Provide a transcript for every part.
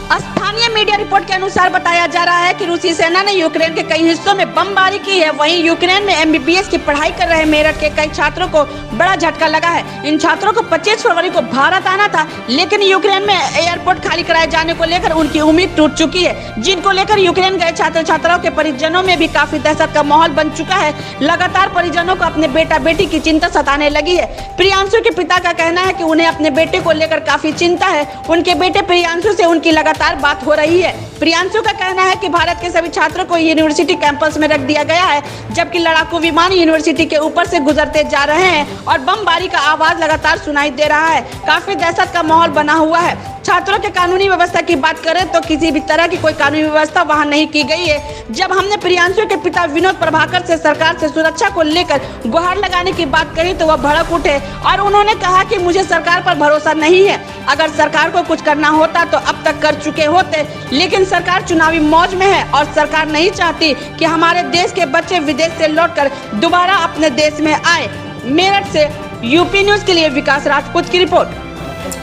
स्थानीय media report के अनुसार बताया जा रहा है कि रूसी सेना ने यूक्रेन के कई हिस्सों में बमबारी की है। वहीं यूक्रेन में एमबीबीएस की पढ़ाई कर रहे मेरठ के कई छात्रों को बड़ा झटका लगा है। इन छात्रों को 25 फरवरी को भारत आना था, लेकिन यूक्रेन में एयरपोर्ट खाली कराए जाने को लेकर उनकी उम्मीद टूट चुकी है, जिनको लेकर यूक्रेन गए छात्र छात्राओं के परिजनों में भी काफी दहशत का माहौल बन चुका है। लगातार परिजनों को अपने बेटा बेटी की चिंता सताने लगी है। प्रियांशु के पिता का कहना है कि उन्हें अपने बेटे को लेकर काफी चिंता है। उनके बेटे प्रियांशु से उनकी लगातार बात हो रही है। प्रियांशु का कहना है कि भारत के सभी छात्रों को यूनिवर्सिटी कैंपस में रख दिया गया है, जबकि लड़ाकू विमान यूनिवर्सिटी के ऊपर से गुजरते जा रहे हैं और बमबारी का आवाज लगातार सुनाई दे रहा है। काफी दहशत का माहौल बना हुआ है। छात्रों के कानूनी व्यवस्था की बात करें तो किसी भी तरह की कोई कानूनी व्यवस्था वहां नहीं की गई है। जब हमने प्रियांशु के पिता विनोद प्रभाकर से सरकार से सुरक्षा को लेकर गुहार लगाने की बात कही तो वह भड़क उठे और उन्होंने कहा कि मुझे सरकार पर भरोसा नहीं है। अगर सरकार को कुछ करना होता तो अब तक कर चुके होते, लेकिन सरकार चुनावी मौज में है और सरकार नहीं चाहती कि हमारे देश के बच्चे विदेश से लौटकर दोबारा अपने देश में आए। मेरठ से यूपी न्यूज के लिए विकास राजपूत की रिपोर्ट।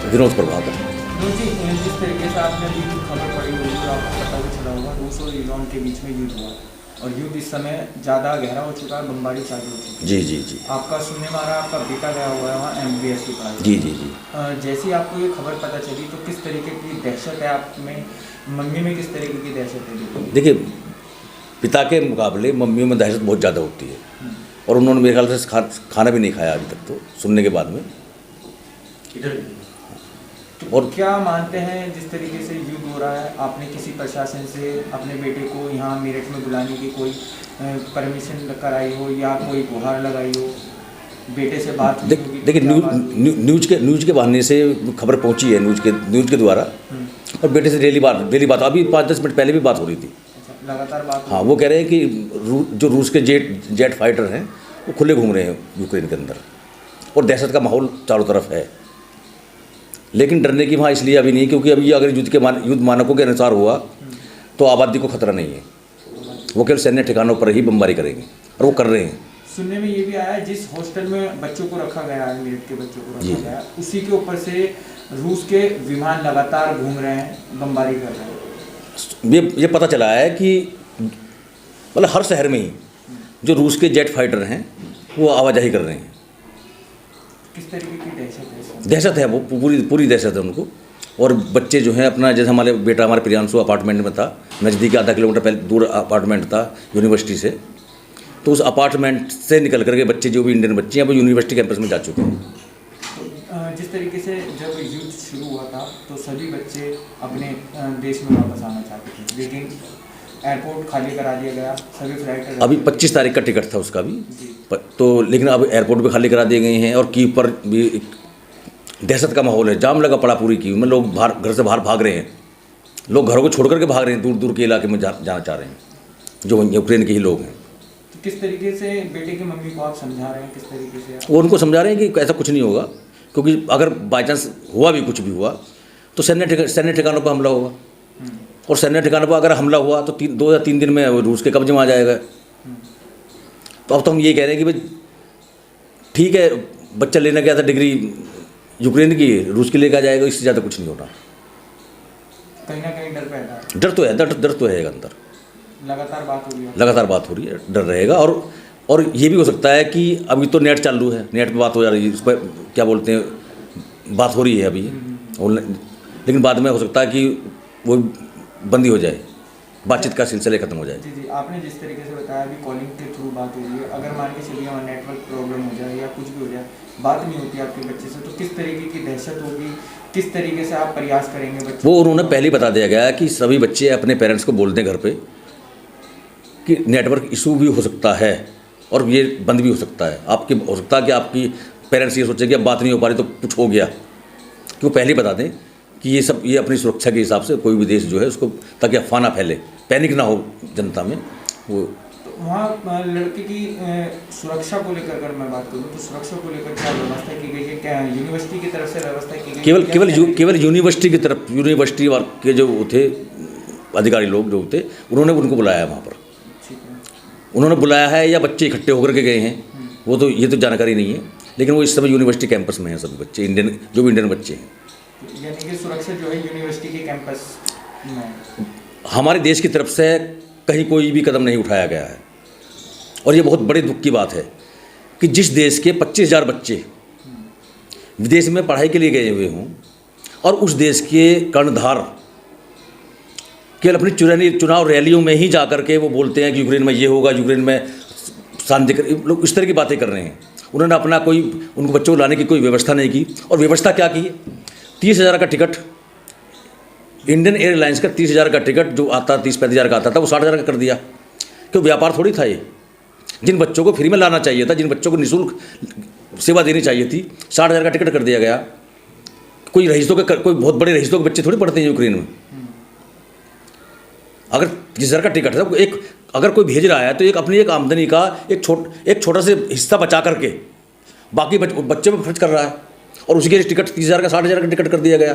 विनोद प्रभाकर जी, जिस तरीके से आपने अभी खबर पड़ी हुई तो आपको पता भी चला होगा रूस और ईरान के बीच में युद्ध हुआ और युद्ध इस समय ज़्यादा गहरा हो चुका है, बमबारी चालू हो चुकी है। जी जी जी आपका सुनने में आ रहा है आपका बेटा गया हुआ है वहाँ एमबीबीएस की पढ़ाई। जी जी जी जैसे ही आपको ये खबर पता चली तो किस तरीके की दहशत है आप में, मम्मी में किस तरीके की दहशत है? देखिए, पिता के मुकाबले मम्मियों में दहशत बहुत ज़्यादा होती है और उन्होंने मेरे ख्याल से खाना भी नहीं खाया अभी तक, तो सुनने के बाद में। और क्या मानते हैं जिस तरीके से युद्ध हो रहा है, आपने किसी प्रशासन से अपने बेटे को यहाँ मेरठ में बुलाने की कोई परमिशन कराई हो या कोई गुहार लगाई हो, बेटे से बात? देखिए, न्यूज के बहाने से खबर पहुंची है, न्यूज के द्वारा, और बेटे से डेली बात अभी 5-10 मिनट पहले भी बात हो रही थी। लगातार बात? हाँ, वो कह रहे हैं कि जो रूस के जेट फाइटर हैं वो खुले घूम रहे हैं यूक्रेन के अंदर और दहशत का माहौल चारों तरफ है। लेकिन डरने की वहाँ इसलिए अभी नहीं, क्योंकि अभी अगर युद्ध मानकों के अनुसार हुआ तो आबादी को खतरा नहीं है। वो केवल सैन्य ठिकानों पर ही बमबारी करेंगे और वो कर रहे हैं। सुनने में ये भी आया है जिस हॉस्टल में बच्चों को रखा गया है, मेरठ के बच्चों को रखा गया है, उसी के ऊपर से रूस के विमान लगातार घूम रहे हैं, बमबारी कर रहे हैं। ये पता चला है कि मतलब हर शहर में ही जो रूस के जेट फाइटर हैं वो आवाजाही कर रहे हैं। किस तरीके की दहशत है वो पूरी दहशत है उनको। और बच्चे जो हैं अपना, जैसे हमारे प्रियांशु अपार्टमेंट में था, नज़दीक आधा किलोमीटर पहले दूर अपार्टमेंट था यूनिवर्सिटी से, तो उस अपार्टमेंट से निकल करके बच्चे जो भी इंडियन बच्चे हैं वो यूनिवर्सिटी कैंपस में जा चुके हैं। तो जिस तरीके से जब युद्ध शुरू हुआ था तो सभी बच्चे अपने देश में वापस आना चाहते थे, लेकिन एयरपोर्ट खाली करा दिया गया, सभी फ्लाइट अभी 25 तारीख का टिकट था उसका भी, तो लेकिन अब एयरपोर्ट भी खाली करा दिए गए हैं और कीव पर भी दहशत का माहौल है। जाम लगा पड़ा पूरी कीव में, लोग घर से बाहर भाग रहे हैं, लोग घरों को छोड़ करके भाग रहे हैं, दूर दूर के इलाके में जाना चाह रहे हैं, जो यूक्रेन के ही लोग हैं। तो किस तरीके से बेटे की मम्मी को आप समझा रहे हैं, किस तरीके से? वो उनको समझा रहे हैं कि ऐसा कुछ नहीं होगा, क्योंकि अगर बाई चांस हुआ भी, कुछ भी हुआ तो सैन्य ठिकानों पर हमला होगा, और सैन्य ठिकानों पर अगर हमला हुआ तो 2 या 3 दिन में रूस के कब्जे में आ जाएगा। तो अब तो हम ये कह रहे हैं कि भाई ठीक है, बच्चा लेने गया था डिग्री यूक्रेन की, रूस की लेकर आ जाएगा, इससे ज़्यादा कुछ नहीं होना। कहीं ना कहीं डर पैदा है? डर तो है, डर तो है अंदर। लगातार बात हो रही है, डर रहेगा। और ये भी हो सकता है कि अभी तो नेट चालू है, नेट पे बात हो जा रही है, उस पर क्या बोलते हैं, बात हो रही है अभी, लेकिन बाद में हो सकता है कि वो बंदी हो जाए, बातचीत का सिलसिला खत्म हो जाए। जी, आपने जिस तरीके से बताया अभी कॉलिंग के थ्रू बात हो रही है, अगर मान के चलिए वहाँ नेटवर्क प्रॉब्लम हो जाए या कुछ भी हो जाए, बात नहीं होती आपके बच्चे से, तो किस तरीके की दहशत होगी, किस तरीके से आप प्रयास करेंगे बच्चे? वो उन्होंने पहले ही बता दिया गया है कि सभी बच्चे अपने पेरेंट्स को बोल दें घर पे कि नेटवर्क इशू भी हो सकता है और ये बंद भी हो सकता है। हो सकता है कि आपकी पेरेंट्स ये सोचें कि अब बात नहीं हो पा रही तो कुछ हो गया, कि वो पहले ही बता दें कि ये अपनी सुरक्षा के हिसाब से कोई भी देश जो है उसको, ताकि अफवाह ना फैले, पैनिक ना हो जनता में। वो वहाँ लड़के की सुरक्षा को लेकर अगर मैं बात करूँ तो सुरक्षा को लेकर क्या व्यवस्था की गई है? क्या यूनिवर्सिटी की तरफ से व्यवस्था की गई? केवल यूनिवर्सिटी की तरफ, यूनिवर्सिटी के जो थे अधिकारी लोग जो थे, उन्होंने उनको बुलाया वहाँ पर। उन्होंने बुलाया है या बच्चे इकट्ठे होकर के गए हैं, वो तो ये तो जानकारी नहीं है, लेकिन वो इस समय यूनिवर्सिटी कैंपस में हैं सभी बच्चे, जो भी इंडियन बच्चे हैं। यानी कि सुरक्षा जो है यूनिवर्सिटी के कैंपस में? हमारे देश की तरफ से कहीं कोई भी कदम नहीं उठाया गया है, और ये बहुत बड़े दुख की बात है कि जिस देश के 25,000 बच्चे विदेश में पढ़ाई के लिए गए हुए हों और उस देश के कर्णधार केवल अपनी चुनाव रैलियों में ही जा करके वो बोलते हैं कि यूक्रेन में ये होगा, यूक्रेन में शांति लोग इस तरह की बातें कर रहे हैं। उन्होंने अपना कोई उनको बच्चों को लाने की कोई व्यवस्था नहीं की। और व्यवस्था क्या की है? 30,000 का टिकट, इंडियन एयरलाइंस का 30,000 का टिकट जो आता 30-35,000 का आता था वो 60,000 का कर दिया। क्यों? व्यापार थोड़ी था ये। जिन बच्चों को फ्री में लाना चाहिए था, जिन बच्चों को निःशुल्क सेवा देनी चाहिए थी, 60,000 का टिकट कर दिया गया। कोई रईसों के कोई बहुत बड़े रईसों के बच्चे थोड़ी पढ़ते हैं यूक्रेन में। अगर 30,000 का टिकट है तो एक अगर कोई भेज रहा है तो एक अपनी एक आमदनी का एक छोटा सा हिस्सा बचा करके बाकी बच्चे में खर्च कर रहा है, और उसी के टिकट 30,000 का 60,000 का टिकट कर दिया गया।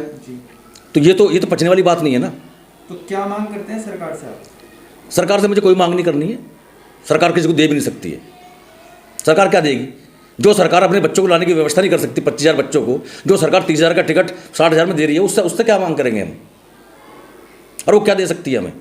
तो ये तो पचने वाली बात नहीं है ना। तो क्या मांग करते हैं सरकार से आप? सरकार से मुझे कोई मांग नहीं करनी है। सरकार किसी को दे भी नहीं सकती है। सरकार क्या देगी? जो सरकार अपने बच्चों को लाने की व्यवस्था नहीं कर सकती, 25,000 बच्चों को, जो सरकार 30,000 का टिकट 60,000 में दे रही है, उससे क्या मांग करेंगे हम? और वो क्या दे सकती है हमें?